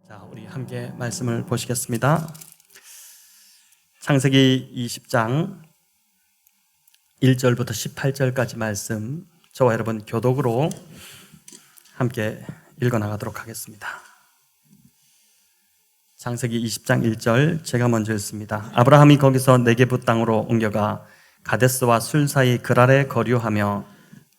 자, 우리 함께 말씀을 보시겠습니다. 창세기 20장 1절부터 18절까지 말씀, 저와 여러분 교독으로 함께 읽어나가도록 하겠습니다. 창세기 20장 1절 제가 먼저 읽습니다. 아브라함이 거기서 네게부 땅으로 옮겨가 가데스와 술 사이 그랄에 거류하며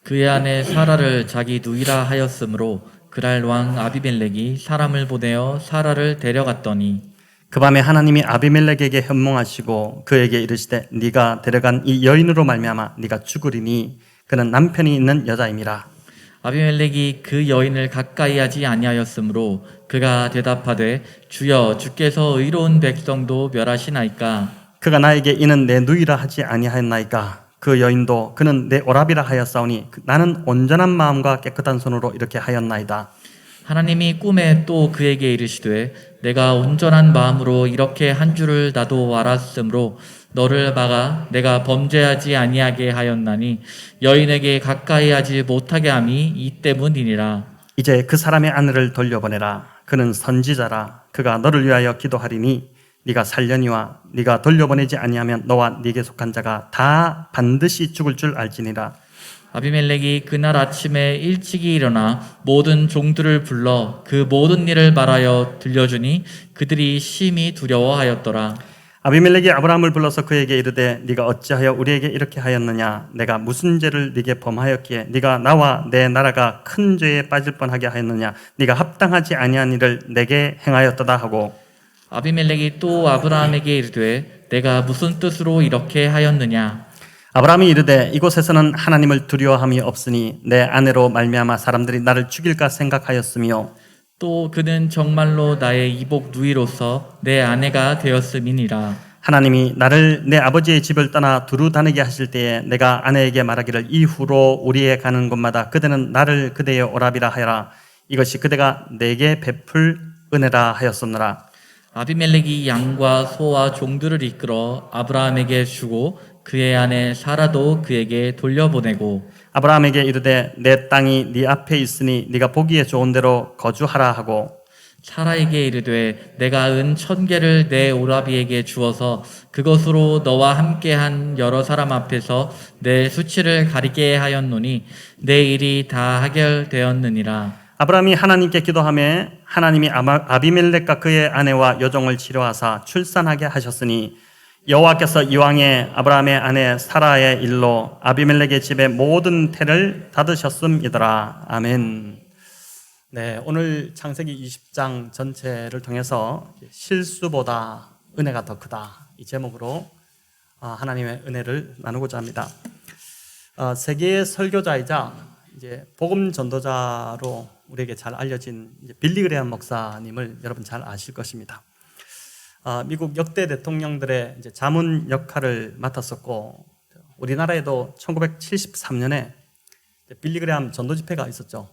그의 아내 사라를 자기 누이라 하였으므로 그랄 왕 아비멜렉이 사람을 보내어 사라를 데려갔더니 그 밤에 하나님이 아비멜렉에게 현몽하시고 그에게 이르시되 네가 데려간 이 여인으로 말미암아 네가 죽으리니 그는 남편이 있는 여자임이라. 아비멜렉이 그 여인을 가까이 하지 아니하였으므로 그가 대답하되 주여 주께서 의로운 백성도 멸하시나이까. 그가 나에게 이는 내 누이라 하지 아니하였나이까. 그 여인도 그는 내 오라비라 하였사오니 나는 온전한 마음과 깨끗한 손으로 이렇게 하였나이다. 하나님이 꿈에 또 그에게 이르시되 내가 온전한 마음으로 이렇게 한 줄을 나도 알았으므로 너를 막아 내가 범죄하지 아니하게 하였나니 여인에게 가까이 하지 못하게 함이 이 때문이니라. 이제 그 사람의 아내를 돌려보내라. 그는 선지자라. 그가 너를 위하여 기도하리니 네가 살려니와 네가 돌려보내지 아니하면 너와 네게 속한 자가 다 반드시 죽을 줄 알지니라. 아비멜렉이 그날 아침에 일찍이 일어나 모든 종들을 불러 그 모든 일을 말하여 들려주니 그들이 심히 두려워하였더라. 아비멜렉이 아브라함을 불러서 그에게 이르되 네가 어찌하여 우리에게 이렇게 하였느냐. 내가 무슨 죄를 네게 범하였기에 네가 나와 내 나라가 큰 죄에 빠질 뻔하게 하였느냐. 네가 합당하지 아니한 일을 내게 행하였도다 하고 아비멜렉이 또 아브라함에게 이르되 내가 무슨 뜻으로 이렇게 하였느냐. 아브라함이 이르되 이곳에서는 하나님을 두려워함이 없으니 내 아내로 말미암아 사람들이 나를 죽일까 생각하였으며 또 그는 정말로 나의 이복 누이로서 내 아내가 되었음이니라. 하나님이 나를 내 아버지의 집을 떠나 두루 다니게 하실 때에 내가 아내에게 말하기를 이후로 우리에 가는 곳마다 그대는 나를 그대의 오라비라 하여라. 이것이 그대가 내게 베풀 은혜라 하였었노라. 아비멜렉이 양과 소와 종들을 이끌어 아브라함에게 주고 그의 아내 사라도 그에게 돌려보내고 아브라함에게 이르되 내 땅이 네 앞에 있으니 네가 보기에 좋은 대로 거주하라 하고 사라에게 이르되 내가 은 1,000개를 내 오라비에게 주어서 그것으로 너와 함께한 여러 사람 앞에서 내 수치를 가리게 하였노니 내 일이 다 해결되었느니라. 아브라함이 하나님께 기도하며 하나님이 아비멜렉과 그의 아내와 여종을 치료하사 출산하게 하셨으니 여호와께서 이왕에 아브라함의 아내 사라의 일로 아비멜렉의 집의 모든 태를 닫으셨음이더라. 아멘. 네, 오늘 창세기 20장 전체를 통해서 실수보다 은혜가 더 크다, 이 제목으로 하나님의 은혜를 나누고자 합니다. 세계의 설교자이자 이제 복음 전도자로 우리에게 잘 알려진 빌리 그레엄 목사님을 여러분 잘 아실 것입니다. 미국 역대 대통령들의 이제 자문 역할을 맡았었고, 우리나라에도 1973년에 빌리 그레엄 전도 집회가 있었죠.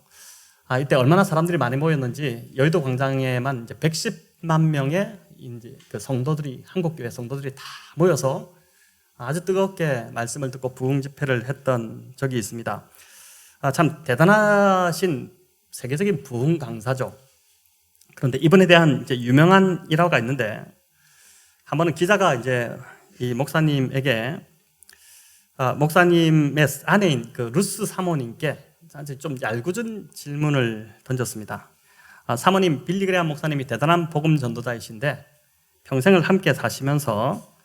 이때 얼마나 사람들이 많이 모였는지 여의도 광장에만 이제 110만 명의 이제 그 성도들이, 한국교회 성도들이 다 모여서 아주 뜨겁게 말씀을 듣고 부흥 집회를 했던 적이 있습니다. 참 대단하신 세계적인 부흥 강사죠. 그런데 이분에 대한 이제 유명한 일화가 있는데, 한 번은 기자가 이제 이 목사님에게 목사님의 아내인 그 루스 사모님께 좀 얄궂은 질문을 던졌습니다. 사모님, 빌리 그레엄 목사님이 대단한 복음 전도자이신데 평생을 함께 사시면서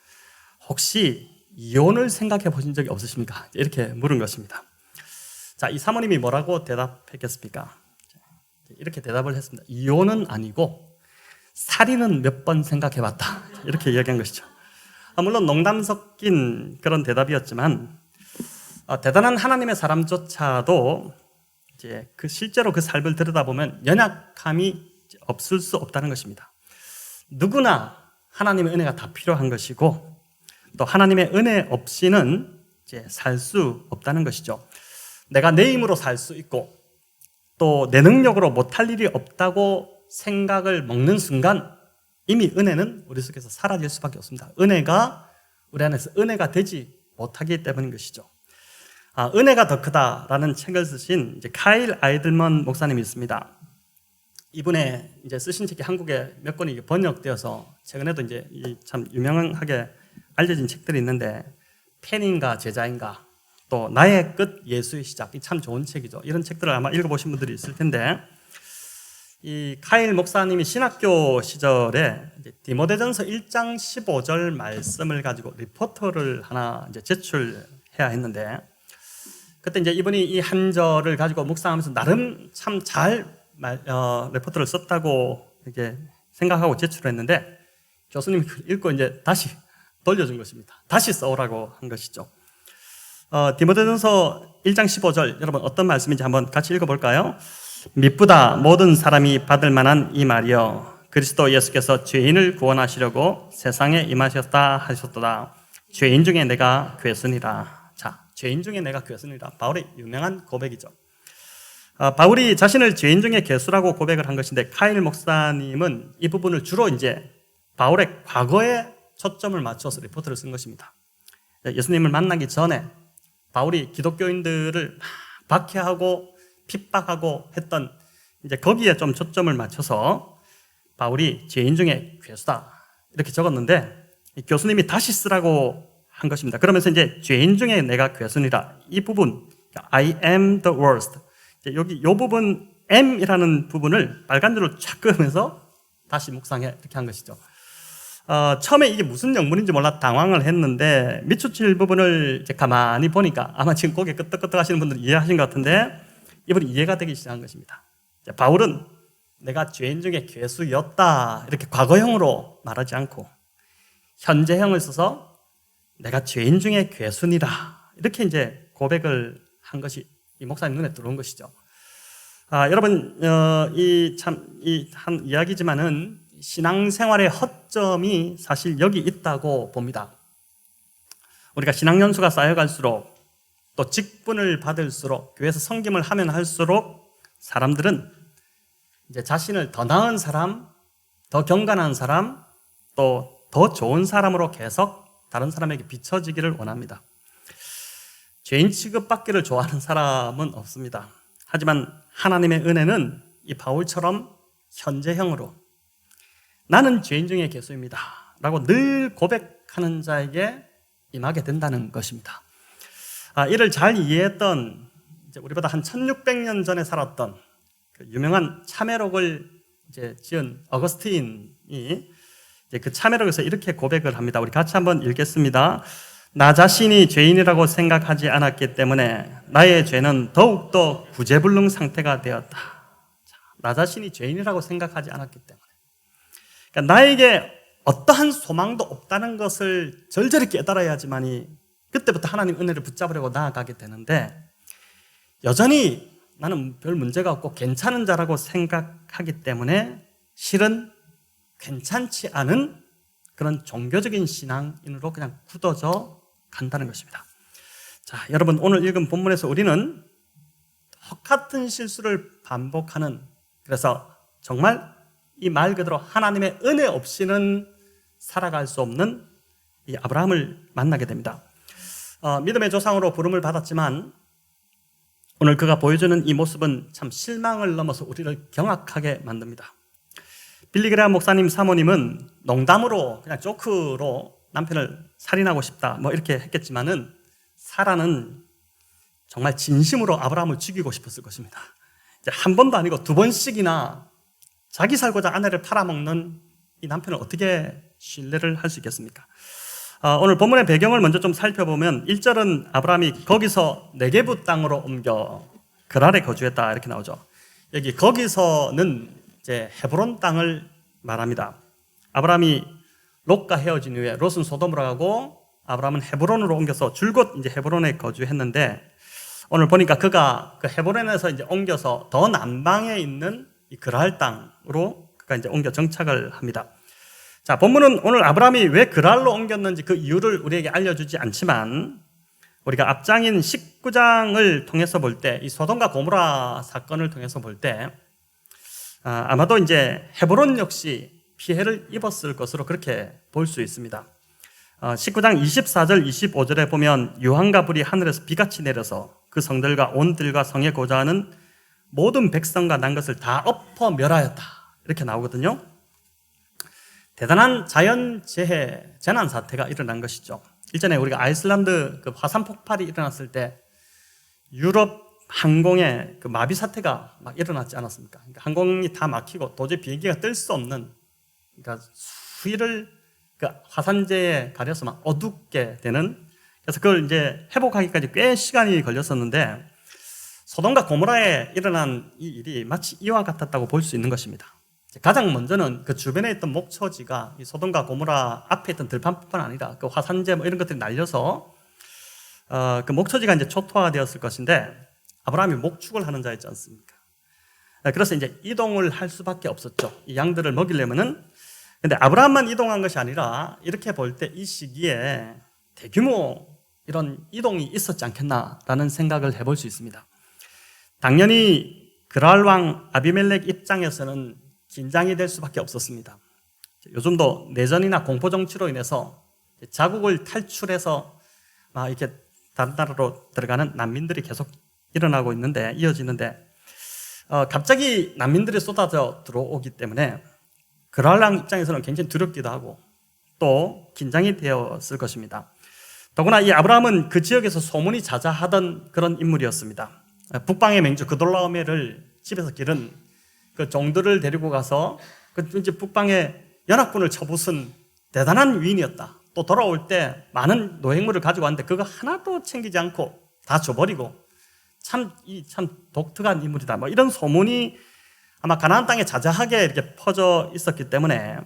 혹시 이혼을 생각해 보신 적이 없으십니까? 이렇게 물은 것입니다. 자, 이 사모님이 뭐라고 대답했겠습니까? 이렇게 대답을 했습니다. 이혼은 아니고 살인은 몇 번 생각해 봤다, 이렇게 이야기한 것이죠. 물론 농담 섞인 그런 대답이었지만 대단한 하나님의 사람조차도 이제 실제로 그 삶을 들여다보면 연약함이 없을 수 없다는 것입니다. 누구나 하나님의 은혜가 다 필요한 것이고, 또 하나님의 은혜 없이는 이제 살 수 없다는 것이죠. 내가 내 힘으로 살 수 있고 또 내 능력으로 못할 일이 없다고 생각을 먹는 순간 이미 은혜는 우리 속에서 사라질 수밖에 없습니다. 은혜가 우리 안에서 은혜가 되지 못하기 때문인 것이죠. 은혜가 더 크다라는 책을 쓰신 이제 카일 아이들먼 목사님이 있습니다. 이분의 이제 쓰신 책이 한국에 몇 권이 번역되어서 최근에도 이제 참 유명하게 알려진 책들이 있는데, 팬인가 제자인가, 또 나의 끝 예수의 시작, 이 참 좋은 책이죠. 이런 책들을 아마 읽어보신 분들이 있을 텐데, 이 카일 목사님이 신학교 시절에 이제 디모데전서 1장 15절 말씀을 가지고 리포터를 하나 이제 제출해야 했는데, 그때 이제 이분이 이 한 절을 가지고 묵상하면서 나름 참 잘 리포터를 썼다고 이렇게 생각하고 제출했는데, 교수님이 읽고 이제 다시 돌려준 것입니다. 다시 써오라고 한 것이죠. 디모데전서 1장 15절, 여러분 어떤 말씀인지 한번 같이 읽어볼까요? 미쁘다 모든 사람이 받을 만한 이 말이여, 그리스도 예수께서 죄인을 구원하시려고 세상에 임하셨다 하셨도다. 죄인 중에 내가 괴순이라. 자, 죄인 중에 내가 괴순이라, 바울의 유명한 고백이죠. 바울이 자신을 죄인 중에 괴수라고 고백을 한 것인데, 카일 목사님은 이 부분을 주로 이제 바울의 과거에 초점을 맞춰서 리포트를 쓴 것입니다. 예수님을 만나기 전에 바울이 기독교인들을 박해하고 핍박하고 했던 이제 거기에 좀 초점을 맞춰서 바울이 죄인 중에 괴수다 이렇게 적었는데, 교수님이 다시 쓰라고 한 것입니다. 그러면서 이제 죄인 중에 내가 괴순이라, 이 부분 I am the worst, 여기 이 부분 M이라는 부분을 빨간 줄로 쫙 그으면서 다시 묵상해 이렇게 한 것이죠. 처음에 이게 무슨 영문인지 몰라 당황을 했는데, 밑줄 부분을 이제 가만히 보니까 아마 지금 고개 끄덕끄덕 하시는 분들 이해하신 것 같은데, 이분이 이해가 되기 시작한 것입니다. 바울은 내가 죄인 중에 괴수였다 이렇게 과거형으로 말하지 않고 현재형을 써서 내가 죄인 중에 괴순이라 이렇게 이제 고백을 한 것이 이 목사님 눈에 들어온 것이죠. 여러분, 이 한 이야기지만은 신앙생활의 허점이 사실 여기 있다고 봅니다. 우리가 신앙연수가 쌓여갈수록, 또 직분을 받을수록, 교회에서 섬김을 하면 할수록 사람들은 이제 자신을 더 나은 사람, 더 경건한 사람, 또 더 좋은 사람으로 계속 다른 사람에게 비춰지기를 원합니다. 죄인 취급받기를 좋아하는 사람은 없습니다. 하지만 하나님의 은혜는 이 바울처럼 현재형으로 나는 죄인 중에 괴수입니다 라고 늘 고백하는 자에게 임하게 된다는 것입니다. 이를 잘 이해했던, 이제 우리보다 한 1600년 전에 살았던 그 유명한 참회록을 이제 지은 어거스틴이 이제 그 참회록에서 이렇게 고백을 합니다. 우리 같이 한번 읽겠습니다. 나 자신이 죄인이라고 생각하지 않았기 때문에 나의 죄는 더욱더 구제불능 상태가 되었다. 나 자신이 죄인이라고 생각하지 않았기 때문에, 그러니까 나에게 어떠한 소망도 없다는 것을 절절히 깨달아야지만이 그때부터 하나님 은혜를 붙잡으려고 나아가게 되는데, 여전히 나는 별 문제가 없고 괜찮은 자라고 생각하기 때문에 실은 괜찮지 않은 그런 종교적인 신앙인으로 그냥 굳어져 간다는 것입니다. 자, 여러분, 오늘 읽은 본문에서 우리는 똑같은 실수를 반복하는, 그래서 정말 이 말 그대로 하나님의 은혜 없이는 살아갈 수 없는 이 아브라함을 만나게 됩니다. 믿음의 조상으로 부름을 받았지만 오늘 그가 보여주는 이 모습은 참 실망을 넘어서 우리를 경악하게 만듭니다. 빌리그레암 목사님 사모님은 농담으로, 그냥 조크로 남편을 살인하고 싶다 뭐 이렇게 했겠지만은, 사라는 정말 진심으로 아브라함을 죽이고 싶었을 것입니다. 한 번도 아니고 두 번씩이나 자기 살고자 아내를 팔아먹는 이 남편을 어떻게 신뢰를 할 수 있겠습니까? 오늘 본문의 배경을 먼저 좀 살펴보면, 1절은 아브라함이 거기서 네게부 땅으로 옮겨 그랄에 거주했다 이렇게 나오죠. 여기 거기서는 이제 헤브론 땅을 말합니다. 아브라함이 롯과 헤어진 후에 롯은 소돔으로 가고 아브라함은 헤브론으로 옮겨서 줄곧 이제 헤브론에 거주했는데, 오늘 보니까 그가 그 헤브론에서 이제 옮겨서 더 남방에 있는 이 그랄 땅으로 그가 이제 옮겨 정착을 합니다. 자, 본문은 오늘 아브라함이 왜 그랄로 옮겼는지 그 이유를 우리에게 알려주지 않지만, 우리가 앞장인 19장을 통해서 볼 때, 이 소돔과 고모라 사건을 통해서 볼 때, 아마도 이제 헤브론 역시 피해를 입었을 것으로 그렇게 볼 수 있습니다. 19장 24절 25절에 보면 유황과 불이 하늘에서 비같이 내려서 그 성들과 온 들과 성에 거주하는 모든 백성과 난 것을 다 엎어 멸하였다. 이렇게 나오거든요. 대단한 자연재해, 재난 사태가 일어난 것이죠. 일전에 우리가 아이슬란드 그 화산 폭발이 일어났을 때 유럽 항공에 그 마비 사태가 막 일어났지 않았습니까? 그러니까 항공이 다 막히고 도저히 비행기가 뜰 수 없는, 그러니까 수위를 그 화산재에 가려서 막 어둡게 되는, 그래서 그걸 이제 회복하기까지 꽤 시간이 걸렸었는데 소돔과 고모라에 일어난 이 일이 마치 이와 같았다고 볼 수 있는 것입니다. 가장 먼저는 그 주변에 있던 목초지가 이 소돔과 고모라 앞에 있던 들판뿐만 아니라 그 화산재 뭐 이런 것들이 날려서 그 목초지가 이제 초토화되었을 것인데 아브라함이 목축을 하는 자였지 않습니까? 그래서 이제 이동을 할 수밖에 없었죠. 이 양들을 먹이려면은. 근데 아브라함만 이동한 것이 아니라 이렇게 볼 때 이 시기에 대규모 이런 이동이 있었지 않겠나라는 생각을 해볼 수 있습니다. 당연히 그랄 왕 아비멜렉 입장에서는 긴장이 될 수밖에 없었습니다. 요즘도 내전이나 공포 정치로 인해서 자국을 탈출해서 이렇게 다른 나라로 들어가는 난민들이 계속 일어나고 있는데, 이어지는데 갑자기 난민들이 쏟아져 들어오기 때문에 그랄 왕 입장에서는 굉장히 두렵기도 하고 또 긴장이 되었을 것입니다. 더구나 이 아브라함은 그 지역에서 소문이 자자하던 그런 인물이었습니다. 북방의 맹주 그돌라오메를 집에서 기른 그 종들을 데리고 가서 그 이제 북방의 연합군을 쳐부순 대단한 위인이었다. 또 돌아올 때 많은 노획물을 가지고 왔는데 그거 하나도 챙기지 않고 다 줘버리고 참 독특한 인물이다. 뭐 이런 소문이 아마 가나안 땅에 자자하게 이렇게 퍼져 있었기 때문에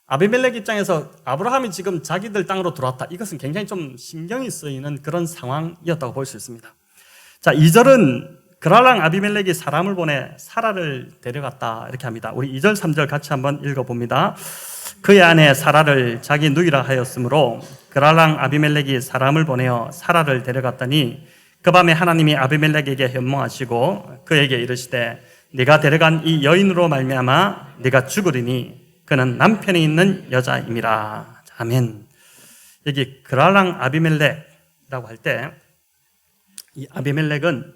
아비멜렉 입장에서 아브라함이 지금 자기들 땅으로 들어왔다, 이것은 굉장히 좀 신경이 쓰이는 그런 상황이었다고 볼 수 있습니다. 자, 2절은 그랄 왕 아비멜렉이 사람을 보내 사라를 데려갔다 이렇게 합니다. 우리 2절 3절 같이 한번 읽어봅니다. 그의 아내 사라를 자기 누이라 하였으므로 그랄 왕 아비멜렉이 사람을 보내어 사라를 데려갔더니 그 밤에 하나님이 아비멜렉에게 현몽하시고 그에게 이르시되 네가 데려간 이 여인으로 말미암아 네가 죽으리니 그는 남편이 있는 여자임이라. 아멘. 여기 그랄 왕 아비멜렉이라고 할 때 이 아비멜렉은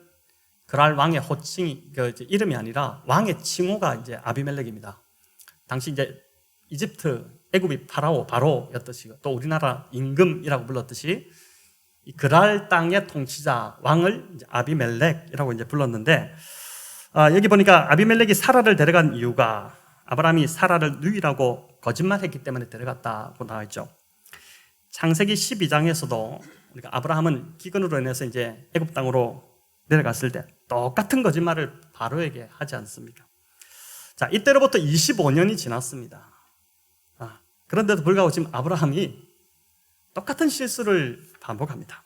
그랄 왕의 호칭이 이름이 아니라 왕의 칭호가 이제 아비멜렉입니다. 당시 이제 이집트 애굽이 바로였듯이 또 우리나라 임금이라고 불렀듯이 이 그랄 땅의 통치자 왕을 이제 아비멜렉이라고 이제 불렀는데 여기 보니까 아비멜렉이 사라를 데려간 이유가 아브라함이 사라를 누이라고 거짓말했기 때문에 데려갔다고 나와 있죠. 창세기 12장에서도 우리가 아브라함은 기근으로 인해서 이제 애굽 땅으로 내려갔을 때 똑같은 거짓말을 바로에게 하지 않습니까? 자, 이때로부터 25년이 지났습니다. 그런데도 불구하고 지금 아브라함이 똑같은 실수를 반복합니다.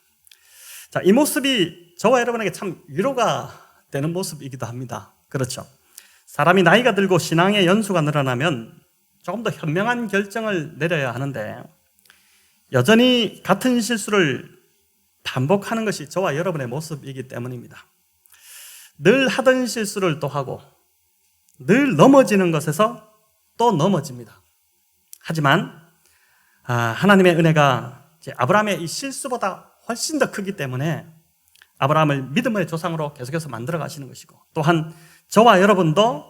자, 이 모습이 저와 여러분에게 참 위로가 되는 모습이기도 합니다. 그렇죠? 사람이 나이가 들고 신앙의 연수가 늘어나면 조금 더 현명한 결정을 내려야 하는데 여전히 같은 실수를 반복하는 것이 저와 여러분의 모습이기 때문입니다. 늘 하던 실수를 또 하고 늘 넘어지는 것에서 또 넘어집니다. 하지만 하나님의 은혜가 아브라함의 이 실수보다 훨씬 더 크기 때문에 아브라함을 믿음의 조상으로 계속해서 만들어 가시는 것이고, 또한 저와 여러분도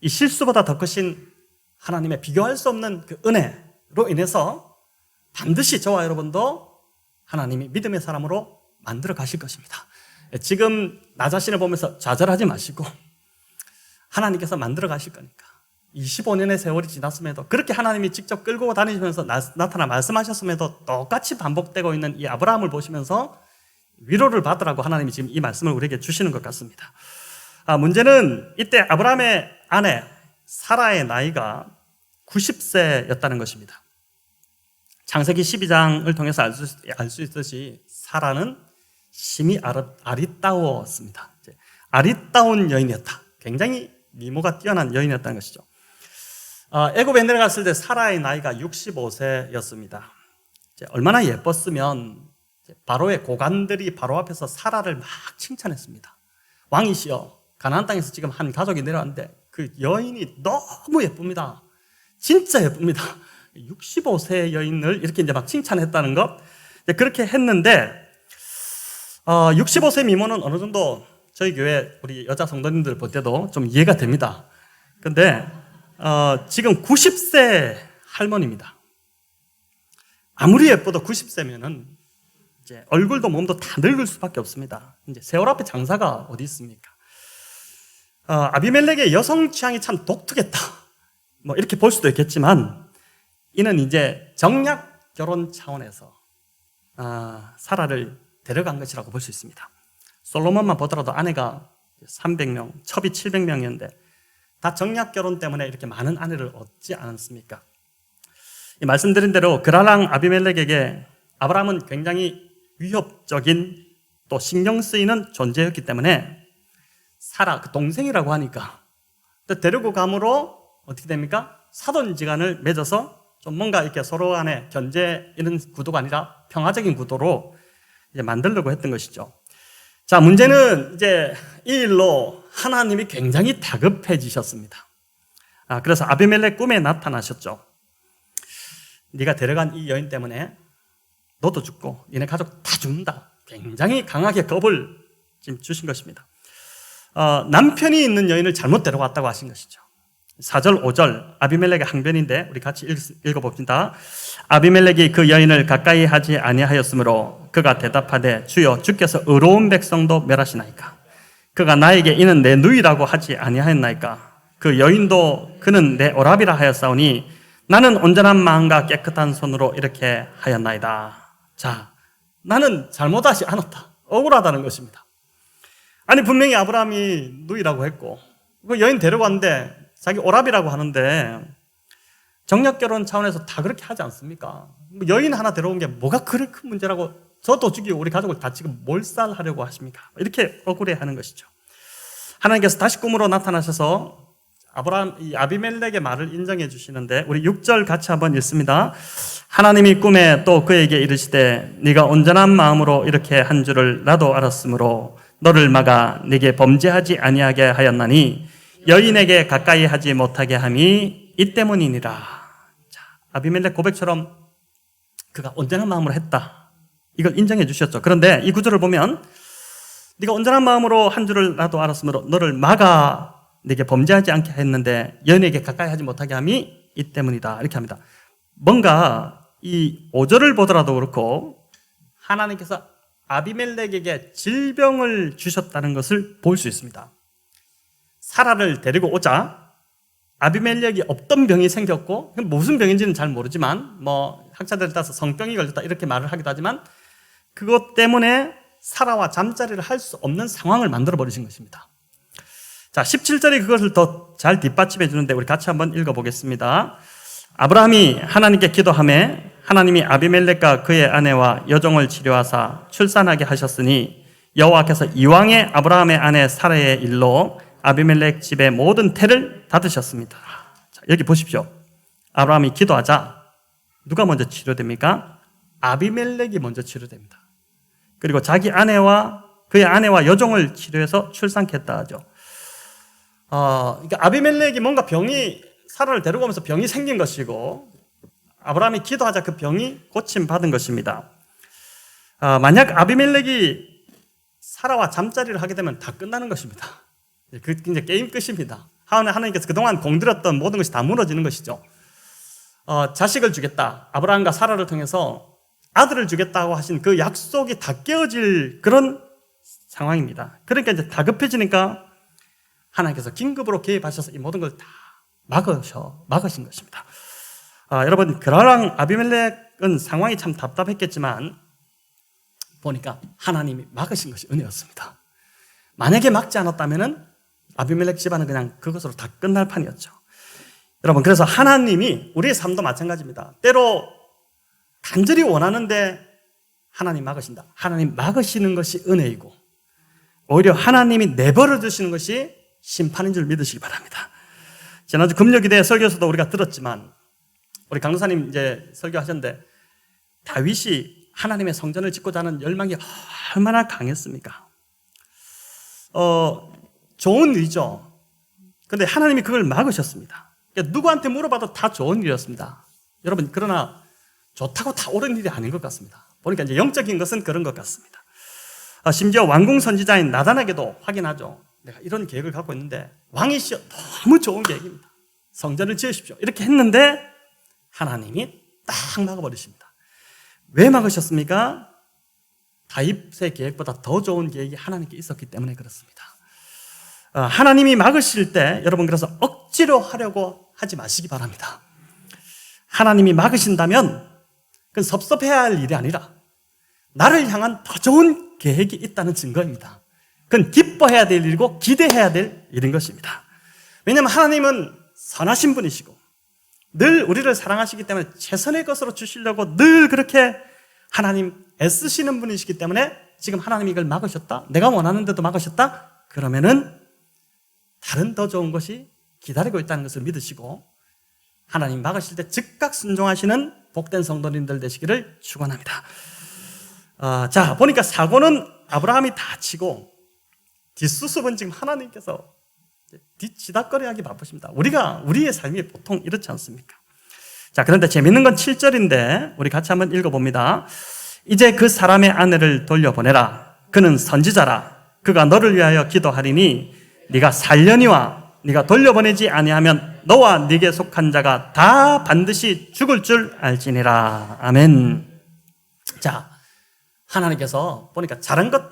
이 실수보다 더 크신 하나님의 비교할 수 없는 그 은혜로 인해서 반드시 저와 여러분도 하나님이 믿음의 사람으로 만들어 가실 것입니다. 지금 나 자신을 보면서 좌절하지 마시고 하나님께서 만들어 가실 거니까. 25년의 세월이 지났음에도 그렇게 하나님이 직접 끌고 다니시면서 나타나 말씀하셨음에도 똑같이 반복되고 있는 이 아브라함을 보시면서 위로를 받으라고 하나님이 지금 이 말씀을 우리에게 주시는 것 같습니다. 문제는 이때 아브라함의 아내 사라의 나이가 90세였다는 것입니다. 창세기 12장을 통해서 알 수 있듯이 사라는 심히 아리따웠습니다. 아리따운 여인이었다. 굉장히 미모가 뛰어난 여인이었다는 것이죠. 애굽에 내려갔을 때 사라의 나이가 65세였습니다. 얼마나 예뻤으면 바로의 고관들이 바로 앞에서 사라를 막 칭찬했습니다. 왕이시여, 가나안 땅에서 지금 한 가족이 내려왔는데 그 여인이 너무 예쁩니다. 진짜 예쁩니다. 65세 여인을 이렇게 이제 막 칭찬했다는 것. 그렇게 했는데 65세 미모는 어느 정도 저희 교회 우리 여자 성도님들 볼 때도 좀 이해가 됩니다. 근데 지금 90세 할머니입니다. 아무리 예뻐도 90세면은 이제 얼굴도 몸도 다 늙을 수밖에 없습니다. 이제 세월 앞에 장사가 어디 있습니까? 아비멜렉의 여성 취향이 참 독특했다. 뭐 이렇게 볼 수도 있겠지만 이는 이제 정략 결혼 차원에서 사라를 데려간 것이라고 볼 수 있습니다. 솔로몬만 보더라도 아내가 300명, 첩이 700명이었는데 다 정략 결혼 때문에 이렇게 많은 아내를 얻지 않았습니까? 이 말씀드린 대로 그랄랑 아비멜렉에게 아브라함은 굉장히 위협적인 또 신경 쓰이는 존재였기 때문에 사라, 그 동생이라고 하니까 또 데리고 감으로 어떻게 됩니까? 사돈지간을 맺어서 좀 뭔가 이렇게 서로 간에 견제 이런 구도가 아니라 평화적인 구도로 이제 만들려고 했던 것이죠. 자, 문제는 이제 이 일로 하나님이 굉장히 다급해지셨습니다. 그래서 아비멜렉 꿈에 나타나셨죠. 네가 데려간 이 여인 때문에 너도 죽고 너네 가족 다 죽는다. 굉장히 강하게 겁을 지금 주신 것입니다. 남편이 있는 여인을 잘못 데려왔다고 하신 것이죠. 4절, 5절 아비멜렉의 항변인데 우리 같이 읽어봅시다. 아비멜렉이 그 여인을 가까이 하지 아니하였으므로 그가 대답하되 주여 주께서 의로운 백성도 멸하시나이까. 그가 나에게 이는 내 누이라고 하지 아니하였나이까. 그 여인도 그는 내 오라비라 하였사오니 나는 온전한 마음과 깨끗한 손으로 이렇게 하였나이다. 자, 나는 잘못하지 않았다. 억울하다는 것입니다. 아니 분명히 아브라함이 누이라고 했고 그 여인 데려왔는데 자기 오라비라고 하는데 정략결혼 차원에서 다 그렇게 하지 않습니까? 여인 하나 데려온 게 뭐가 그렇게 큰 문제라고 저도 죽이고 우리 가족을 다 지금 몰살하려고 하십니까? 이렇게 억울해하는 것이죠. 하나님께서 다시 꿈으로 나타나셔서 이 아비멜렉의 말을 인정해 주시는데 우리 6절 같이 한번 읽습니다. 하나님이 꿈에 또 그에게 이르시되 네가 온전한 마음으로 이렇게 한 줄을 나도 알았으므로 너를 막아 네게 범죄하지 아니하게 하였나니 여인에게 가까이 하지 못하게 함이 이 때문이니라. 자, 아비멜렉 고백처럼 그가 온전한 마음으로 했다. 이걸 인정해 주셨죠. 그런데 이 구절을 보면 네가 온전한 마음으로 한 줄을 나도 알았으므로 너를 막아 네게 범죄하지 않게 했는데 여인에게 가까이 하지 못하게 함이 이 때문이다. 이렇게 합니다. 뭔가 이 5절을 보더라도 그렇고 하나님께서 아비멜렉에게 질병을 주셨다는 것을 볼 수 있습니다. 사라를 데리고 오자 아비멜렉이 없던 병이 생겼고 무슨 병인지는 잘 모르지만 뭐 학자들에 따라서 성병이 걸렸다 이렇게 말을 하기도 하지만 그것 때문에 사라와 잠자리를 할 수 없는 상황을 만들어 버리신 것입니다. 자, 17절이 그것을 더 잘 뒷받침해 주는데 우리 같이 한번 읽어보겠습니다. 아브라함이 하나님께 기도하매 하나님이 아비멜렉과 그의 아내와 여종을 치료하사 출산하게 하셨으니 여호와께서 이왕에 아브라함의 아내 사라의 일로 아비멜렉 집의 모든 태를 닫으셨습니다. 자, 여기 보십시오. 아브라함이 기도하자 누가 먼저 치료됩니까? 아비멜렉이 먼저 치료됩니다. 그리고 자기 아내와 그의 아내와 여종을 치료해서 출산케 했다 하죠. 그러니까 아비멜렉이 뭔가 사라를 데리고 오면서 병이 생긴 것이고 아브라함이 기도하자 그 병이 고침받은 것입니다. 만약 아비멜렉이 사라와 잠자리를 하게 되면 다 끝나는 것입니다. 그 이제 게임 끝입니다. 하나님께서 그동안 공들였던 모든 것이 다 무너지는 것이죠. 자식을 주겠다. 아브라함과 사라를 통해서 아들을 주겠다고 하신 그 약속이 다 깨어질 그런 상황입니다. 그러니까 이제 다급해지니까 하나님께서 긴급으로 개입하셔서 이 모든 걸 다 막으신 것입니다. 여러분, 그랄랑 아비멜렉은 상황이 참 답답했겠지만 보니까 하나님이 막으신 것이 은혜였습니다. 만약에 막지 않았다면 아비멜렉 집안은 그냥 그것으로 다 끝날 판이었죠. 여러분, 그래서 하나님이 우리의 삶도 마찬가지입니다. 때로 간절히 원하는데 하나님 막으신다. 하나님 막으시는 것이 은혜이고 오히려 하나님이 내버려 두시는 것이 심판인 줄 믿으시기 바랍니다. 지난주 금요기대 설교에서도 우리가 들었지만 우리 강도사님 이제 설교하셨는데 다윗이 하나님의 성전을 짓고자 하는 열망이 얼마나 강했습니까? 좋은 일이죠. 그런데 하나님이 그걸 막으셨습니다. 그러니까 누구한테 물어봐도 다 좋은 일이었습니다. 여러분, 그러나 좋다고 다 옳은 일이 아닌 것 같습니다. 보니까 이제 영적인 것은 그런 것 같습니다. 심지어 왕궁 선지자인 나단에게도 확인하죠. 내가 이런 계획을 갖고 있는데 왕이시여 너무 좋은 계획입니다. 성전을 지으십시오. 이렇게 했는데 하나님이 딱 막아버리십니다. 왜 막으셨습니까? 다윗의 계획보다 더 좋은 계획이 하나님께 있었기 때문에 그렇습니다. 하나님이 막으실 때 여러분 그래서 억지로 하려고 하지 마시기 바랍니다. 하나님이 막으신다면 그건 섭섭해야 할 일이 아니라 나를 향한 더 좋은 계획이 있다는 증거입니다. 그건 기뻐해야 될 일이고 기대해야 될 일인 것입니다. 왜냐하면 하나님은 선하신 분이시고 늘 우리를 사랑하시기 때문에 최선의 것으로 주시려고 늘 그렇게 하나님 애쓰시는 분이시기 때문에 지금 하나님이 이걸 막으셨다? 내가 원하는데도 막으셨다? 그러면은 다른 더 좋은 것이 기다리고 있다는 것을 믿으시고 하나님 막으실 때 즉각 순종하시는 복된 성도님들 되시기를 축원합니다. 자, 보니까 사고는 아브라함이 다 치고 뒷수습은 지금 하나님께서 뒷지닥거리하기 바쁘십니다. 우리의 삶이 보통 이렇지 않습니까? 자, 그런데 재밌는 건 7절인데 우리 같이 한번 읽어봅니다. 이제 그 사람의 아내를 돌려보내라. 그는 선지자라. 그가 너를 위하여 기도하리니 네가 살려니와 네가 돌려보내지 아니하면 너와 네게 속한 자가 다 반드시 죽을 줄 알지니라. 아멘. 자, 하나님께서 보니까 잘한 것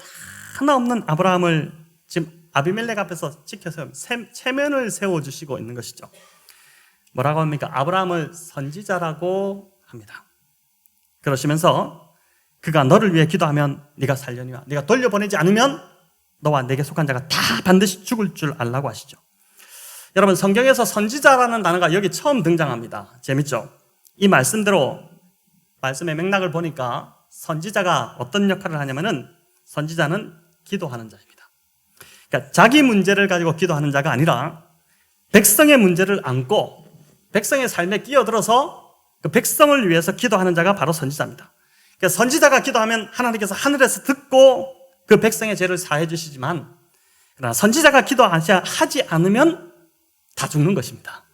하나 없는 아브라함을 지금 아비멜렉 앞에서 지켜서 체면을 세워주시고 있는 것이죠. 뭐라고 합니까? 아브라함을 선지자라고 합니다. 그러시면서 그가 너를 위해 기도하면 네가 살려니와 네가 돌려보내지 않으면 너와 내게 속한 자가 다 반드시 죽을 줄 알라고 하시죠. 여러분 성경에서 선지자라는 단어가 여기 처음 등장합니다. 재밌죠? 이 말씀대로 말씀의 맥락을 보니까 선지자가 어떤 역할을 하냐면은 선지자는 기도하는 자입니다. 그러니까 자기 문제를 가지고 기도하는 자가 아니라 백성의 문제를 안고 백성의 삶에 끼어들어서 그 백성을 위해서 기도하는 자가 바로 선지자입니다. 그러니까 선지자가 기도하면 하나님께서 하늘에서 듣고 그 백성의 죄를 사해 주시지만 그러나 선지자가 기도하지 않으면 다 죽는 것입니다.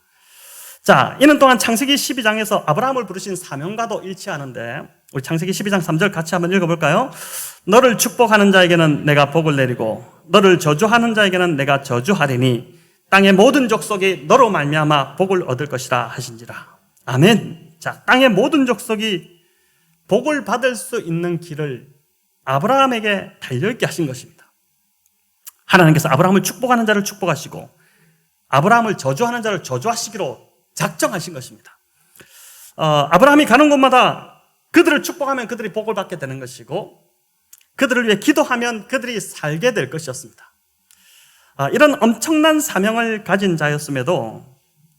자, 이는 또한 창세기 12장에서 아브라함을 부르신 사명과도 일치하는데 우리 창세기 12장 3절 같이 한번 읽어볼까요? 너를 축복하는 자에게는 내가 복을 내리고 너를 저주하는 자에게는 내가 저주하리니 땅의 모든 족속이 너로 말미암아 복을 얻을 것이라 하신지라. 아멘. 자, 땅의 모든 족속이 복을 받을 수 있는 길을 아브라함에게 달려있게 하신 것입니다. 하나님께서 아브라함을 축복하는 자를 축복하시고 아브라함을 저주하는 자를 저주하시기로 작정하신 것입니다. 아브라함이 가는 곳마다 그들을 축복하면 그들이 복을 받게 되는 것이고 그들을 위해 기도하면 그들이 살게 될 것이었습니다. 이런 엄청난 사명을 가진 자였음에도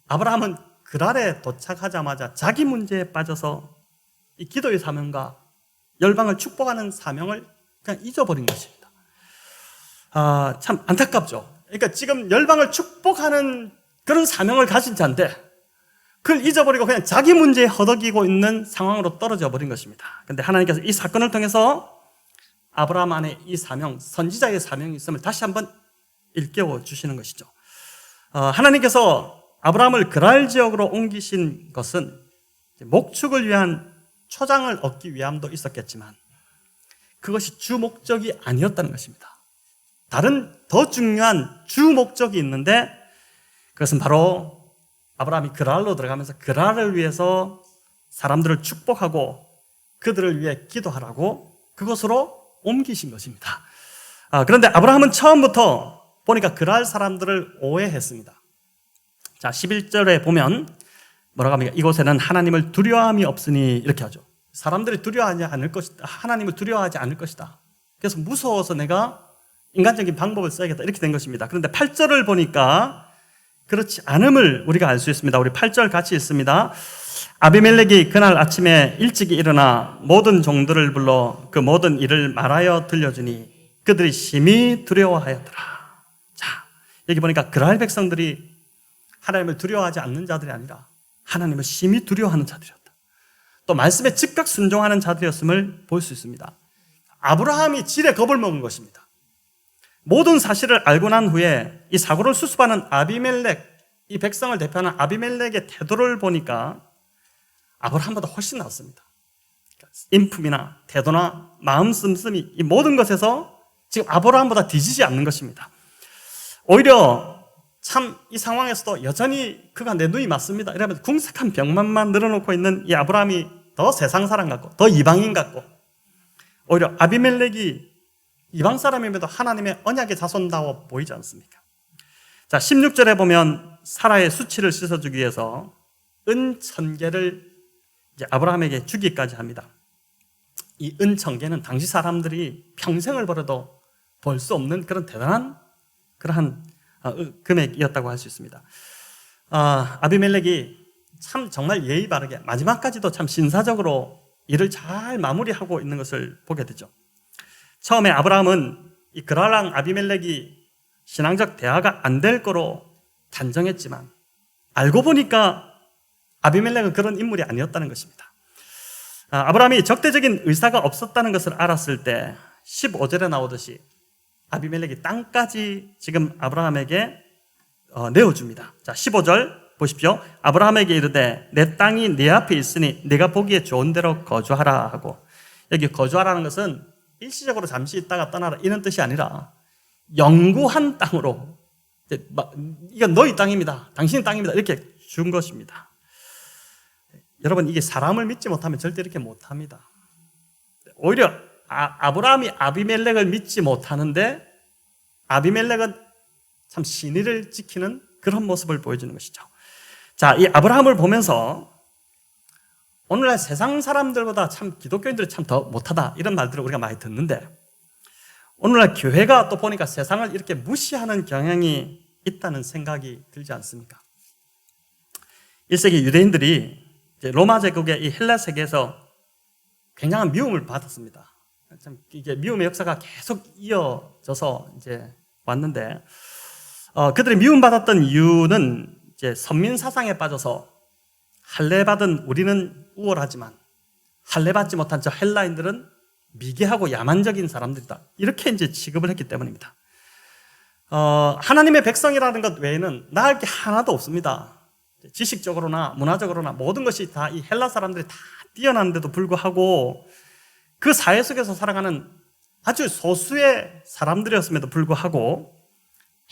아브라함은 그랄에 도착하자마자 자기 문제에 빠져서 이 기도의 사명과 열방을 축복하는 사명을 그냥 잊어버린 것입니다. 참 안타깝죠. 그러니까 지금 열방을 축복하는 그런 사명을 가진 자인데 그걸 잊어버리고 그냥 자기 문제에 허덕이고 있는 상황으로 떨어져 버린 것입니다. 그런데 하나님께서 이 사건을 통해서 아브라함 안에 이 사명, 선지자의 사명이 있음을 다시 한번 일깨워 주시는 것이죠. 하나님께서 아브라함을 그랄 지역으로 옮기신 것은 목축을 위한 초장을 얻기 위함도 있었겠지만 그것이 주 목적이 아니었다는 것입니다. 다른 더 중요한 주 목적이 있는데 그것은 바로 아브라함이 그랄로 들어가면서 그랄을 위해서 사람들을 축복하고 그들을 위해 기도하라고 그것으로 옮기신 것입니다. 그런데 아브라함은 처음부터 보니까 그랄 사람들을 오해했습니다. 자, 11절에 보면 뭐라고 합니까? 이곳에는 하나님을 두려워함이 없으니 이렇게 하죠. 사람들이 두려워하지 않을 것이다. 하나님을 두려워하지 않을 것이다. 그래서 무서워서 내가 인간적인 방법을 써야겠다. 이렇게 된 것입니다. 그런데 8절을 보니까 그렇지 않음을 우리가 알 수 있습니다. 우리 8절 같이 읽습니다. 아비멜렉이 그날 아침에 일찍 일어나 모든 종들을 불러 그 모든 일을 말하여 들려주니 그들이 심히 두려워하였더라. 자, 여기 보니까 그랄 백성들이 하나님을 두려워하지 않는 자들이 아니라 하나님을 심히 두려워하는 자들이었다. 또 말씀에 즉각 순종하는 자들이었음을 볼 수 있습니다. 아브라함이 질에 겁을 먹은 것입니다. 모든 사실을 알고 난 후에 이 사고를 수습하는 아비멜렉, 이 백성을 대표하는 아비멜렉의 태도를 보니까 아브라함보다 훨씬 낫습니다. 인품이나 태도나 마음 씀씀이 이 모든 것에서 지금 아브라함보다 뒤지지 않는 것입니다. 오히려 참 이 상황에서도 여전히 그가 내 눈이 맞습니다 이러면서 궁색한 병만만 늘어놓고 있는 이 아브라함이 더 세상 사람 같고 더 이방인 같고, 오히려 아비멜렉이 이방 사람임에도 하나님의 언약의 자손다워 보이지 않습니까? 자, 16절에 보면 사라의 수치를 씻어주기 위해서 은 1000개를 이제 아브라함에게 주기까지 합니다. 이 은 1000개는 당시 사람들이 평생을 벌어도 벌 수 없는 그런 대단한 그러한 금액이었다고 할 수 있습니다. 아비멜렉이 참 정말 예의 바르게 마지막까지도 참 신사적으로 일을 잘 마무리하고 있는 것을 보게 되죠. 처음에 아브라함은 이 그랄랑 아비멜렉이 신앙적 대화가 안 될 거로 단정했지만 알고 보니까 아비멜렉은 그런 인물이 아니었다는 것입니다. 아브라함이 적대적인 의사가 없었다는 것을 알았을 때 15절에 나오듯이 아비멜렉이 땅까지 지금 아브라함에게 내어줍니다. 자, 15절 보십시오. 아브라함에게 이르되 내 땅이 네 앞에 있으니 네가 보기에 좋은 대로 거주하라 하고, 여기 거주하라는 것은 일시적으로 잠시 있다가 떠나라 이런 뜻이 아니라 영구한 땅으로, 이건 너희 땅입니다, 당신 땅입니다 이렇게 준 것입니다. 여러분, 이게 사람을 믿지 못하면 절대 이렇게 못합니다. 오히려 아브라함이 아비멜렉을 믿지 못하는데 아비멜렉은 참 신의를 지키는 그런 모습을 보여주는 것이죠. 자, 이 아브라함을 보면서 오늘날 세상 사람들보다 참 기독교인들이 참 더 못하다 이런 말들을 우리가 많이 듣는데, 오늘날 교회가 또 보니까 세상을 이렇게 무시하는 경향이 있다는 생각이 들지 않습니까? 1세기 유대인들이 이제 로마 제국의 이 헬라 세계에서 굉장한 미움을 받았습니다. 참 이게 미움의 역사가 계속 이어져서 이제 왔는데, 그들이 미움받았던 이유는 이제 선민 사상에 빠져서 할례받은 우리는 우월하지만 할례받지 못한 저 헬라인들은 미개하고 야만적인 사람들이다, 이렇게 이제 취급을 했기 때문입니다. 하나님의 백성이라는 것 외에는 나을 게 하나도 없습니다. 지식적으로나 문화적으로나 모든 것이 다 이 헬라 사람들이 다 뛰어난데도 불구하고 그 사회 속에서 살아가는 아주 소수의 사람들이었음에도 불구하고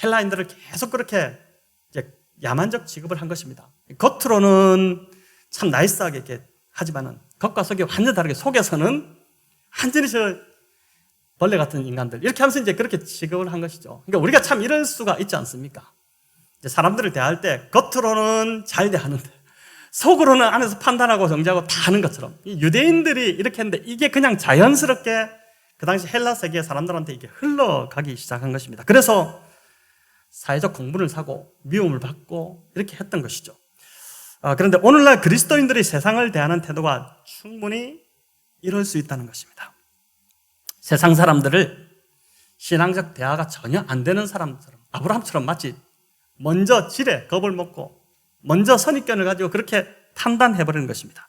헬라인들을 계속 그렇게 이제 야만적 취급을 한 것입니다. 겉으로는 참 나이스하게 이렇게 하지만은 겉과 속이 완전 다르게, 속에서는 완전히 저 벌레 같은 인간들 이렇게 하면서 이제 그렇게 취급을 한 것이죠. 그러니까 우리가 참 이럴 수가 있지 않습니까? 이제 사람들을 대할 때 겉으로는 잘 대하는데 속으로는 안에서 판단하고 정죄하고 다 하는 것처럼, 이 유대인들이 이렇게 했는데 이게 그냥 자연스럽게 그 당시 헬라 세계의 사람들한테 이게 흘러가기 시작한 것입니다. 그래서 사회적 공분을 사고 미움을 받고 이렇게 했던 것이죠. 그런데 오늘날 그리스도인들이 세상을 대하는 태도가 충분히 이럴 수 있다는 것입니다. 세상 사람들을 신앙적 대화가 전혀 안 되는 사람처럼, 아브라함처럼 마치 먼저 지레 겁을 먹고 먼저 선입견을 가지고 그렇게 판단해버리는 것입니다.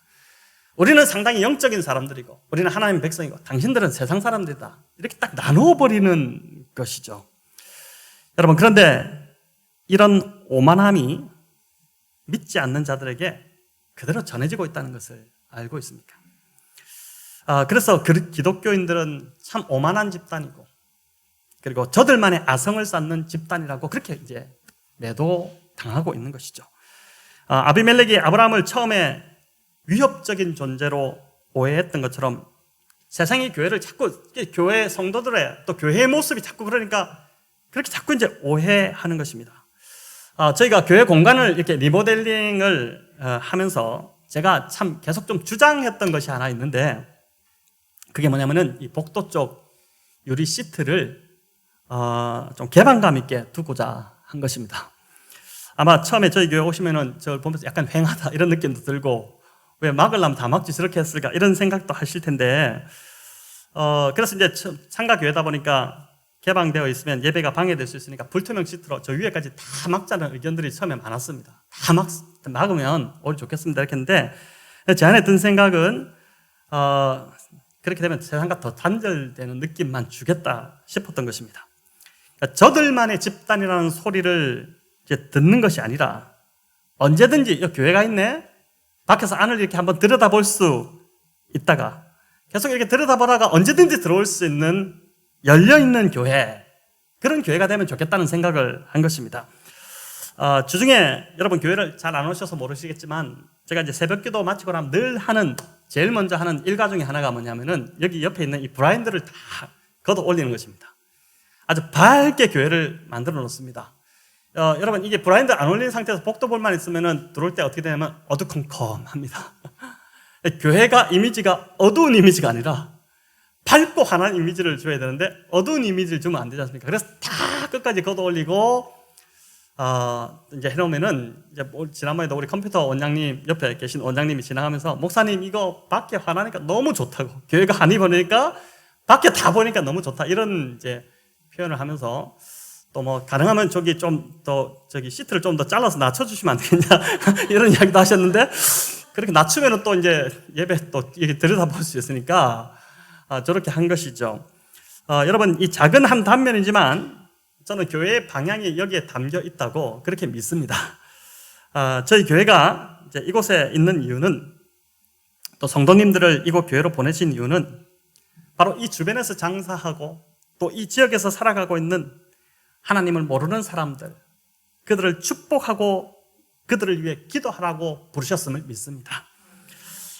우리는 상당히 영적인 사람들이고 우리는 하나님의 백성이고 당신들은 세상 사람들이다, 이렇게 딱 나누어버리는 것이죠. 여러분, 그런데 이런 오만함이 믿지 않는 자들에게 그대로 전해지고 있다는 것을 알고 있습니까? 그래서 기독교인들은 참 오만한 집단이고, 그리고 저들만의 아성을 쌓는 집단이라고 그렇게 이제 매도당하고 있는 것이죠. 아비멜렉이 아브라함을 처음에 위협적인 존재로 오해했던 것처럼 세상이 교회를 자꾸, 교회 성도들의 또 교회의 모습이 자꾸 그러니까 그렇게 자꾸 이제 오해하는 것입니다. 저희가 교회 공간을 이렇게 리모델링을 하면서 제가 참 계속 좀 주장했던 것이 하나 있는데, 그게 뭐냐면은 이 복도 쪽 유리 시트를 좀 개방감 있게 두고자 한 것입니다. 아마 처음에 저희 교회 오시면은 저를 보면서 약간 휑하다 이런 느낌도 들고, 왜 막으려면 다 막지 저렇게 했을까 이런 생각도 하실 텐데, 그래서 이제 창가 교회다 보니까 개방되어 있으면 예배가 방해될 수 있으니까 불투명 시트로 저 위에까지 다 막자는 의견들이 처음에 많았습니다. 다 막으면 오히려 좋겠습니다 이렇게 했는데, 제 안에 든 생각은 그렇게 되면 세상과 더 단절되는 느낌만 주겠다 싶었던 것입니다. 그러니까 저들만의 집단이라는 소리를 이제 듣는 것이 아니라 언제든지 여기 교회가 있네, 밖에서 안을 이렇게 한번 들여다볼 수 있다가 계속 이렇게 들여다보다가 언제든지 들어올 수 있는 열려있는 교회, 그런 교회가 되면 좋겠다는 생각을 한 것입니다. 주중에 여러분 교회를 잘 안 오셔서 모르시겠지만 제가 이제 새벽 기도 마치고 나면 늘 하는, 제일 먼저 하는 일과 중에 하나가 뭐냐면은 여기 옆에 있는 이 브라인드를 다 걷어 올리는 것입니다. 아주 밝게 교회를 만들어 놓습니다. 여러분 이게 브라인드 안 올린 상태에서 복도볼만 있으면은 들어올 때 어떻게 되냐면 어두컴컴합니다. 교회가 이미지가 어두운 이미지가 아니라 밝고 환한 이미지를 줘야 되는데 어두운 이미지를 주면 안 되지 않습니까? 그래서 다 끝까지 걷어 올리고 이제 해놓으면은 이제 지난번에도 우리 컴퓨터 원장님 옆에 계신 원장님이 지나가면서 목사님 이거 밖에 환하니까 너무 좋다고, 교회가 환히 보니까 밖에 다 보니까 너무 좋다, 이런 이제 표현을 하면서 또 뭐 가능하면 저기 좀 더 저기 시트를 좀 더 잘라서 낮춰주시면 안 되겠냐 이런 이야기도 하셨는데 그렇게 낮추면은 또 이제 예배 또 이렇게 들여다볼 수 있으니까 저렇게 한 것이죠. 여러분 이 작은 한 단면이지만 저는 교회의 방향이 여기에 담겨 있다고 그렇게 믿습니다. 저희 교회가 이제 이곳에 있는 이유는, 또 성도님들을 이곳 교회로 보내신 이유는 바로 이 주변에서 장사하고 또 이 지역에서 살아가고 있는 하나님을 모르는 사람들, 그들을 축복하고 그들을 위해 기도하라고 부르셨음을 믿습니다.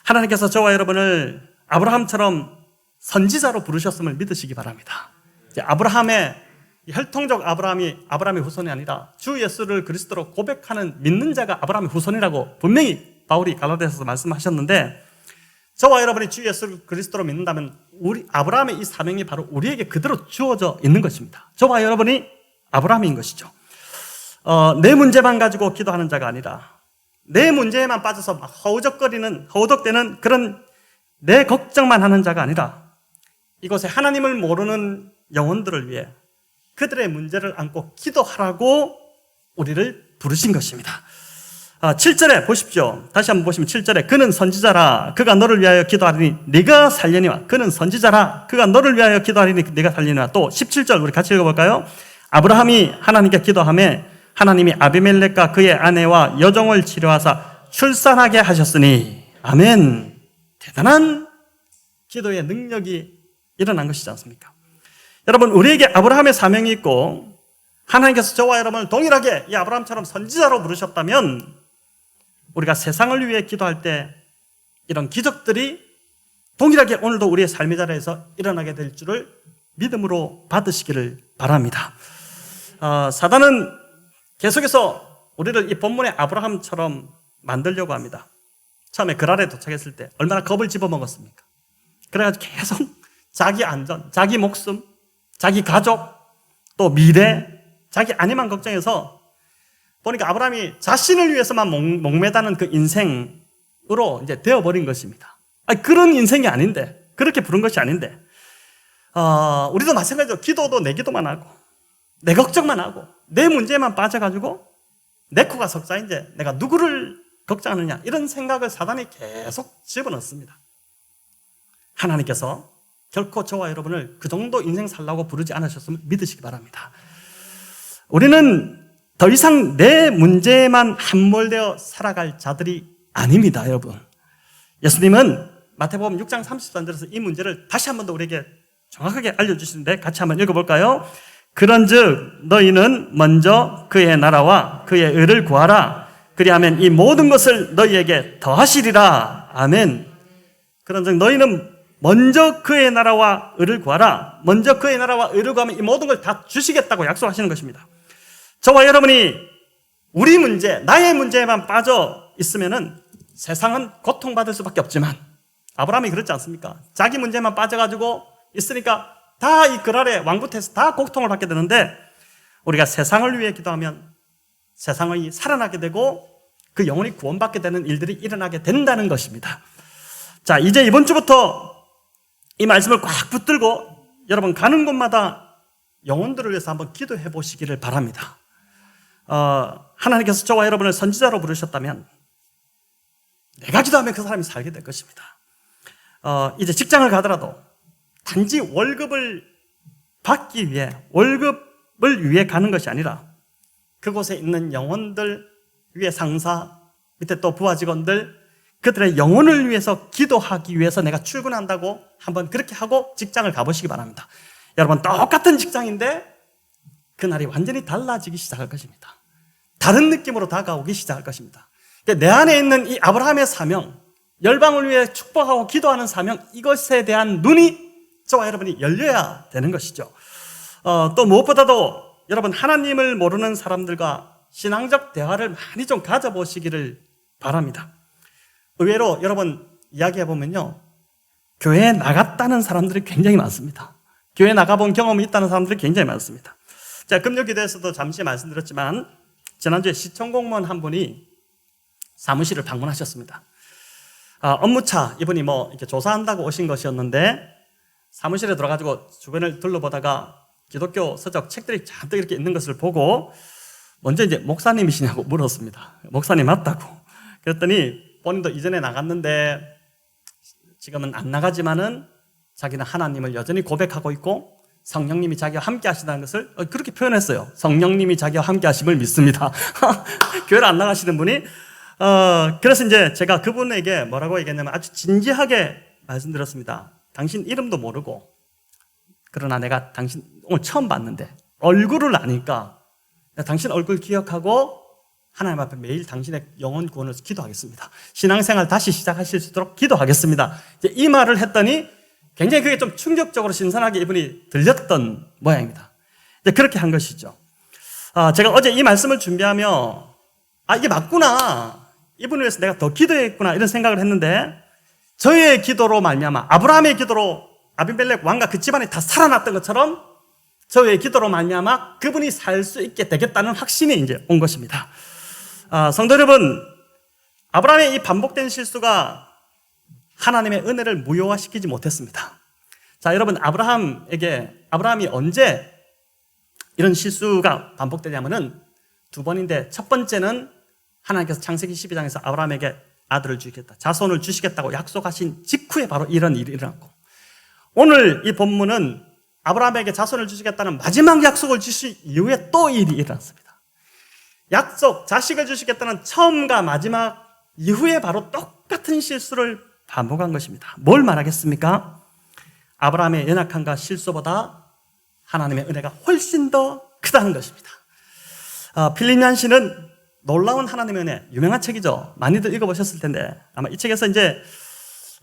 하나님께서 저와 여러분을 아브라함처럼 선지자로 부르셨음을 믿으시기 바랍니다. 이제 아브라함의 혈통적 아브라함의 후손이 아니라 주 예수를 그리스도로 고백하는 믿는 자가 아브라함의 후손이라고 분명히 바울이 갈라디아서서 말씀하셨는데, 저와 여러분이 주 예수 그리스도로 믿는다면 우리 아브라함의 이 사명이 바로 우리에게 그대로 주어져 있는 것입니다. 저와 여러분이 아브라함인 것이죠. 내 문제만 가지고 기도하는 자가 아니라 내 문제에만 빠져서 막 허우적대는 그런 내 걱정만 하는 자가 아니라 이곳에 하나님을 모르는 영혼들을 위해 그들의 문제를 안고 기도하라고 우리를 부르신 것입니다. 7절에 보십시오. 다시 한번 보시면 7절에 그는 선지자라 그가 너를 위하여 기도하리니 네가 살려니와, 그는 선지자라 그가 너를 위하여 기도하리니 네가 살려니와. 또 17절 우리 같이 읽어볼까요? 아브라함이 하나님께 기도하며 하나님이 아비멜렉과 그의 아내와 여종을 치료하사 출산하게 하셨으니. 아멘. 대단한 기도의 능력이 일어난 것이지 않습니까? 여러분 우리에게 아브라함의 사명이 있고 하나님께서 저와 여러분을 동일하게 이 아브라함처럼 선지자로 부르셨다면 우리가 세상을 위해 기도할 때 이런 기적들이 동일하게 오늘도 우리의 삶의 자리에서 일어나게 될 줄을 믿음으로 받으시기를 바랍니다. 사단은 계속해서 우리를 이 본문의 아브라함처럼 만들려고 합니다. 처음에 그랄에 도착했을 때 얼마나 겁을 집어먹었습니까? 그래가지고 계속 자기 안전, 자기 목숨, 자기 가족, 또 미래, 자기 안위만 걱정해서 보니까 아브라함이 자신을 위해서만 목매다는 그 인생으로 이제 되어버린 것입니다. 그런 인생이 아닌데, 그렇게 부른 것이 아닌데, 우리도 마찬가지로 기도도 내 기도만 하고, 내 걱정만 하고, 내 문제만 빠져가지고, 내 코가 석자인데 내가 누구를 걱정하느냐, 이런 생각을 사단이 계속 집어넣습니다. 하나님께서 결코 저와 여러분을 그 정도 인생 살라고 부르지 않으셨음을 믿으시기 바랍니다. 우리는 더 이상 내 문제에만 함몰되어 살아갈 자들이 아닙니다, 여러분. 예수님은 마태복음 6장 33절에서 이 문제를 다시 한 번 더 우리에게 정확하게 알려주시는데 같이 한번 읽어볼까요? 그런즉 너희는 먼저 그의 나라와 그의 의를 구하라. 그리하면 이 모든 것을 너희에게 더하시리라. 아멘. 그런즉 너희는 먼저 그의 나라와 의를 구하라. 먼저 그의 나라와 의를 구하면 이 모든 걸 다 주시겠다고 약속하시는 것입니다. 저와 여러분이 우리 문제, 나의 문제에만 빠져 있으면은 세상은 고통받을 수밖에 없지만 아브라함이 그렇지 않습니까? 자기 문제만 빠져가지고 있으니까 다 이 그랄의 왕부태에서 다 고통을 받게 되는데, 우리가 세상을 위해 기도하면 세상이 살아나게 되고 그 영혼이 구원받게 되는 일들이 일어나게 된다는 것입니다. 자, 이제 이번 주부터 이 말씀을 꽉 붙들고 여러분 가는 곳마다 영혼들을 위해서 한번 기도해 보시기를 바랍니다. 하나님께서 저와 여러분을 선지자로 부르셨다면 내가 기도하면 그 사람이 살게 될 것입니다. 이제 직장을 가더라도 단지 월급을 받기 위해, 월급을 위해 가는 것이 아니라 그곳에 있는 영혼들 위에 상사, 밑에 또 부하 직원들, 그들의 영혼을 위해서 기도하기 위해서 내가 출근한다고 한번 그렇게 하고 직장을 가보시기 바랍니다. 여러분, 똑같은 직장인데 그날이 완전히 달라지기 시작할 것입니다. 다른 느낌으로 다가오기 시작할 것입니다. 내 안에 있는 이 아브라함의 사명, 열방을 위해 축복하고 기도하는 사명, 이것에 대한 눈이 저와 여러분이 열려야 되는 것이죠. 또 무엇보다도 여러분, 하나님을 모르는 사람들과 신앙적 대화를 많이 좀 가져보시기를 바랍니다. 의외로 여러분 이야기해보면요, 교회에 나갔다는 사람들이 굉장히 많습니다. 교회에 나가본 경험이 있다는 사람들이 굉장히 많습니다. 자, 금요기도에서도 잠시 말씀드렸지만 지난주에 시청 공무원 한 분이 사무실을 방문하셨습니다. 업무차, 이분이 이렇게 조사한다고 오신 것이었는데 사무실에 들어가지고 주변을 둘러보다가 기독교 서적 책들이 잔뜩 이렇게 있는 것을 보고 먼저 이제 목사님이시냐고 물었습니다. 목사님 맞다고. 그랬더니 본인도 이전에 나갔는데 지금은 안 나가지만은 자기는 하나님을 여전히 고백하고 있고 성령님이 자기와 함께 하신다는 것을 그렇게 표현했어요. 성령님이 자기와 함께 하심을 믿습니다. 교회를 안 나가시는 분이 그래서 이제 제가 그분에게 뭐라고 얘기했냐면 아주 진지하게 말씀드렸습니다. 당신 이름도 모르고, 그러나 내가 당신 오늘 처음 봤는데 얼굴을 아니까 당신 얼굴 기억하고 하나님 앞에 매일 당신의 영혼 구원을 기도하겠습니다. 신앙생활 다시 시작하실 수 있도록 기도하겠습니다. 이제 이 말을 했더니 굉장히 그게 좀 충격적으로 신선하게 이분이 들렸던 모양입니다. 이제 그렇게 한 것이죠. 제가 어제 이 말씀을 준비하며 이게 맞구나, 이분을 위해서 내가 더 기도했구나, 이런 생각을 했는데 저의 기도로 말미암아, 아브라함의 기도로 아비멜렉 왕과 그 집안이 다 살아났던 것처럼 저의 기도로 말미암아 그분이 살 수 있게 되겠다는 확신이 이제 온 것입니다. 성도 여러분, 아브라함의 이 반복된 실수가 하나님의 은혜를 무효화시키지 못했습니다. 자, 여러분, 아브라함이 언제 이런 실수가 반복되냐면은 두 번인데, 첫 번째는 하나님께서 창세기 12장에서 아브라함에게 아들을 주시겠다, 자손을 주시겠다고 약속하신 직후에 바로 이런 일이 일어났고, 오늘 이 본문은 아브라함에게 자손을 주시겠다는 마지막 약속을 주신 이후에 또 일이 일어났습니다. 약속, 자식을 주시겠다는 처음과 마지막 이후에 바로 똑같은 실수를 반복한 것입니다. 뭘 말하겠습니까? 아브라함의 연약함과 실수보다 하나님의 은혜가 훨씬 더 크다는 것입니다. 필립얀시는 놀라운 하나님의 은혜, 유명한 책이죠. 많이들 읽어보셨을 텐데 아마 이 책에서 이제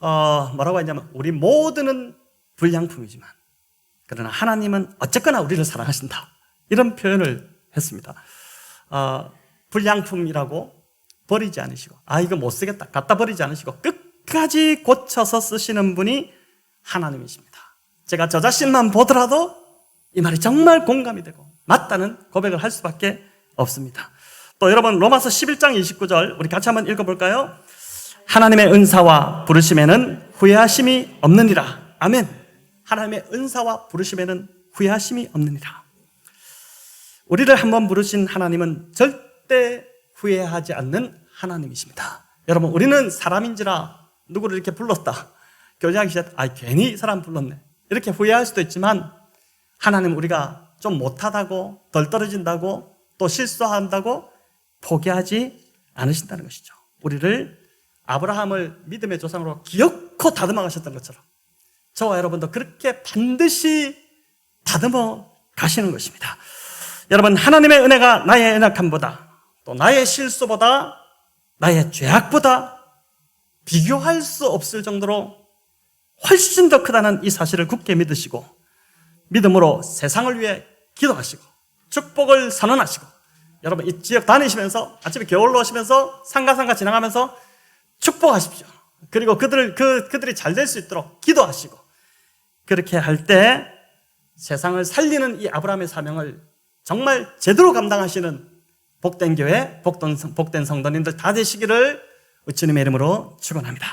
뭐라고 했냐면, 우리 모두는 불량품이지만 그러나 하나님은 어쨌거나 우리를 사랑하신다, 이런 표현을 했습니다. 불량품이라고 버리지 않으시고, 이거 못 쓰겠다, 갖다 버리지 않으시고 끝까지 고쳐서 쓰시는 분이 하나님이십니다. 제가 저 자신만 보더라도 이 말이 정말 공감이 되고 맞다는 고백을 할 수밖에 없습니다. 또 여러분, 로마서 11장 29절 우리 같이 한번 읽어볼까요? 하나님의 은사와 부르심에는 후회하심이 없느니라. 아멘. 하나님의 은사와 부르심에는 후회하심이 없느니라. 우리를 한번 부르신 하나님은 절대 후회하지 않는 하나님이십니다. 여러분, 우리는 사람인지라 누구를 이렇게 불렀다, 교제하기 시작, 괜히 사람 불렀네, 이렇게 후회할 수도 있지만 하나님은 우리가 좀 못하다고, 덜 떨어진다고, 또 실수한다고 포기하지 않으신다는 것이죠. 우리를 아브라함을 믿음의 조상으로 기어코 다듬어 가셨던 것처럼 저와 여러분도 그렇게 반드시 다듬어 가시는 것입니다. 여러분, 하나님의 은혜가 나의 연약함보다, 또 나의 실수보다, 나의 죄악보다 비교할 수 없을 정도로 훨씬 더 크다는 이 사실을 굳게 믿으시고 믿음으로 세상을 위해 기도하시고 축복을 선언하시고, 여러분 이 지역 다니시면서 아침에 겨울로 오시면서 상가 지나가면서 축복하십시오. 그리고 그들이 잘 될 수 있도록 기도하시고, 그렇게 할 때 세상을 살리는 이 아브라함의 사명을 정말 제대로 감당하시는 복된 교회, 복된 성도님들 다 되시기를 주님의 이름으로 축원합니다.